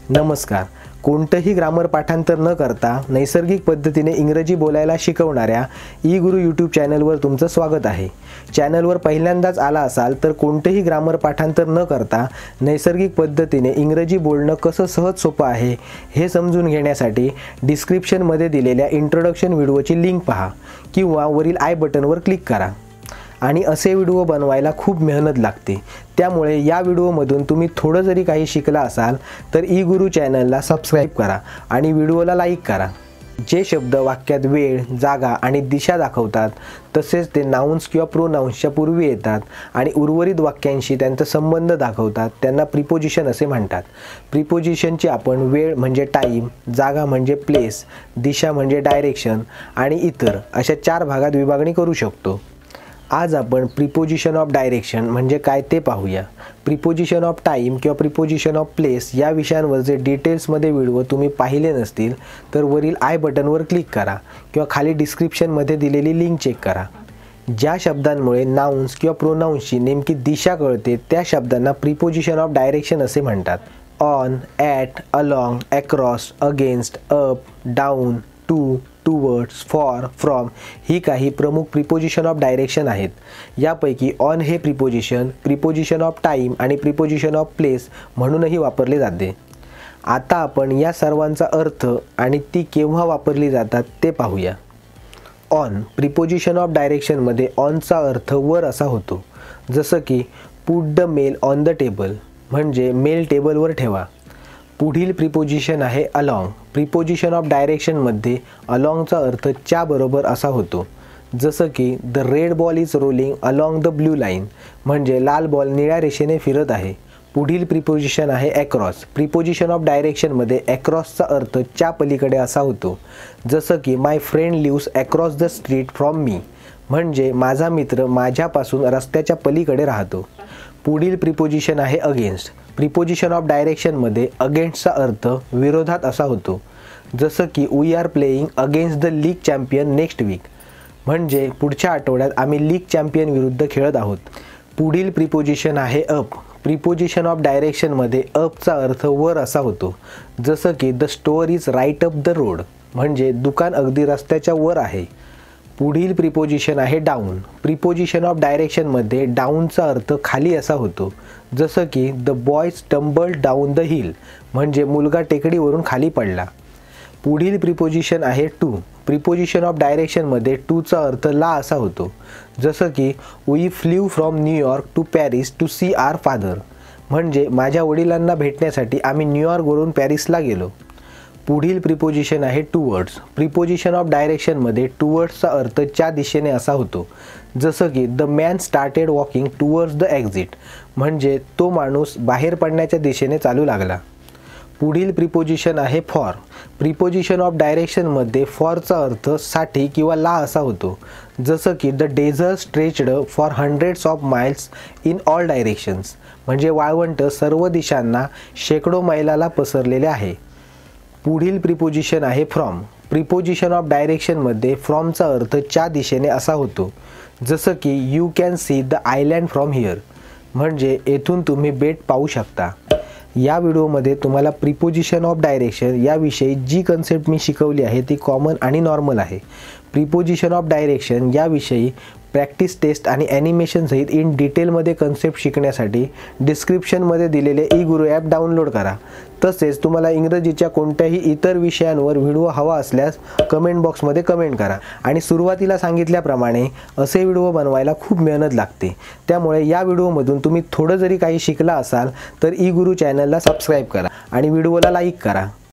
नमस्कार. कोणतंही ग्रामर पाठांतर न करता नैसर्गिक पद्धतीने इंग्रजी बोलायला शिकवणाऱ्या ई गुरु यूट्यूब चॅनलवर तुमचं स्वागत आहे. चॅनलवर पहिल्यांदाच आला असाल तर कोणतेही ग्रामर पाठांतर न करता नैसर्गिक पद्धतीने इंग्रजी बोलणं कसं सहज सोपं आहे हे समजून घेण्यासाठी डिस्क्रिप्शनमध्ये दिलेल्या इंट्रोडक्शन व्हिडिओची लिंक पहा किंवा वरील आय बटनवर क्लिक करा. आणि असे व्हिडिओ बनवायला खूप मेहनत लागते. त्यामुळे या व्हिडिओमधून तुम्ही थोडं जरी काही शिकला असाल तर ई गुरु चॅनलला सबस्क्राईब करा आणि व्हिडिओला लाईक करा. जे शब्द वाक्यात वेळ, जागा आणि दिशा दाखवतात तसेच ते नाउन्स किंवा प्रोनाउन्सच्या पूर्वी येतात आणि उर्वरित वाक्यांशी त्यांचा संबंध दाखवतात त्यांना प्रिपोजिशन असे म्हणतात. प्रिपोजिशनची आपण वेळ म्हणजे टाईम, जागा म्हणजे प्लेस, दिशा म्हणजे डायरेक्शन आणि इतर अशा 4 भागात विभागणी करू शकतो. आज आपण प्रिपोजिशन ऑफ डायरेक्शन म्हणजे काय ते पाहूया. प्रिपोजिशन ऑफ टाईम किंवा प्रिपोजिशन ऑफ प्लेस या विषयांवरचे डिटेल्समध्ये व्हिडिओ तुम्ही पाहिले नसतील तर वरील आय बटनवर क्लिक करा किंवा खाली डिस्क्रिप्शनमध्ये दिलेली लिंक चेक करा. ज्या शब्दांमुळे नाउन्स किंवा प्रोनाउन्सची नेमकी दिशा कळते त्या शब्दांना प्रिपोजिशन ऑफ डायरेक्शन असे म्हणतात. On, at, along, across, against, up, down, to, towards, for, from ही काही प्रमुख प्रिपोजिशन ऑफ डायरेक्शन आहेत. यापैकी ऑन हे प्रिपोजिशन ऑफ टाईम आणि प्रिपोजिशन ऑफ प्लेस म्हणूनही वापरले जाते. आता आपण या सर्वांचा अर्थ आणि ती केव्हा वापरली जातात ते पाहूया. ऑन प्रिपोजिशन ऑफ डायरेक्शनमध्ये ऑनचा अर्थ वर असा होतो, जसं की put the mail on the table म्हणजे मेल टेबलवर ठेवा. पुढील प्रिपोजिशन आहे अलॉंग. प्रिपोजिशन ऑफ डायरेक्शनमध्ये अलॉंगचा अर्थ च्या बरोबर असा होतो, जसं की the red ball is rolling along the blue line म्हणजे लाल बॉल निळ्या रेषेने फिरत आहे. पुढील प्रिपोजिशन आहे अक्रॉस. प्रिपोजिशन ऑफ डायरेक्शनमध्ये अक्रॉसचा अर्थ च्या पलीकडे असा होतो, जसं की my friend lives across the street from me म्हणजे माझा मित्र माझ्यापासून रस्त्याच्या पलीकडे राहतो. पुढील प्रिपोजिशन आहे अगेन्स्ट. प्रिपोजिशन ऑफ डायरेक्शनमध्ये अगेन्स्टचा अर्थ विरोधात असा होतो, जसं की we are playing against the league champion next week म्हणजे पुढच्या आठवड्यात आम्ही लीग चॅम्पियन विरुद्ध खेळत आहोत. पुढील प्रिपोजिशन आहे अप. प्रिपोजिशन ऑफ डायरेक्शनमध्ये अपचा अर्थ वर असा होतो, जसं की the store is right up the road म्हणजे दुकान अगदी रस्त्याच्या वर आहे. पुढील प्रिपोजिशन आहे डाऊन. प्रिपोजिशन ऑफ डायरेक्शनमध्ये डाऊनचा अर्थ खाली असा होतो, जसं की the boy stumbled down the hill म्हणजे मुलगा टेकडीवरून खाली पडला. पुढील प्रिपोजिशन आहे टू. प्रिपोजिशन ऑफ डायरेक्शनमध्ये टूचा अर्थ ला असा होतो, जसं की we flew from New York to Paris to see our father म्हणजे माझ्या वडिलांना भेटण्यासाठी आम्ही न्यूयॉर्कवरून पॅरिसला गेलो. पुढील प्रिपोजिशन आहे टुवर्ड्स. प्रिपोजिशन ऑफ डायरेक्शनमध्ये टुवर्ड्सचा अर्थ च्या दिशेने असा होतो, जसं की the man started walking towards the exit म्हणजे तो माणूस बाहेर पडण्याच्या दिशेने चालू लागला. पुढील प्रिपोजिशन आहे फॉर. प्रिपोजिशन ऑफ डायरेक्शनमध्ये फॉरचा अर्थ साठी किंवा ला असा होतो, जसं की the dessert stretched for hundreds of miles in all directions म्हणजे वाळवंट सर्व दिशांना शेकडो मैलाला पसरलेले आहे. पुढील प्रिपोजिशन आहे फ्रॉम. प्रिपोजिशन ऑफ डायरेक्शनमध्ये फ्रॉमचा अर्थ च्या दिशेने असा होतो, जसं की you can see the island from here म्हणजे येथून तुम्ही बेट पाहू शकता. या व्हिडिओमध्ये तुम्हाला प्रिपोजिशन ऑफ डायरेक्शन याविषयी जी कन्सेप्ट मी शिकवली आहे ती कॉमन आणि नॉर्मल आहे. प्रिपोजिशन ऑफ डायरेक्शन याविषयी प्रॅक्टिस टेस्ट आणि ॲनिमेशन सहित इन डिटेलमध्ये कन्सेप्ट शिकण्यासाठी डिस्क्रिप्शनमध्ये दिलेले ई गुरु ॲप डाउनलोड करा. तसेच तुम्हाला इंग्रजीच्या कोणत्याही इतर विषयांवर व्हिडिओ हवा असल्यास कमेंट बॉक्समध्ये कमेंट करा. आणि सुरुवातीला सांगितल्याप्रमाणे असे व्हिडिओ बनवायला खूप मेहनत लागते. त्यामुळे या व्हिडिओमधून तुम्ही थोडं जरी काही शिकला असाल तर ई गुरु चॅनलला सबस्क्राईब करा आणि व्हिडिओला लाईक करा.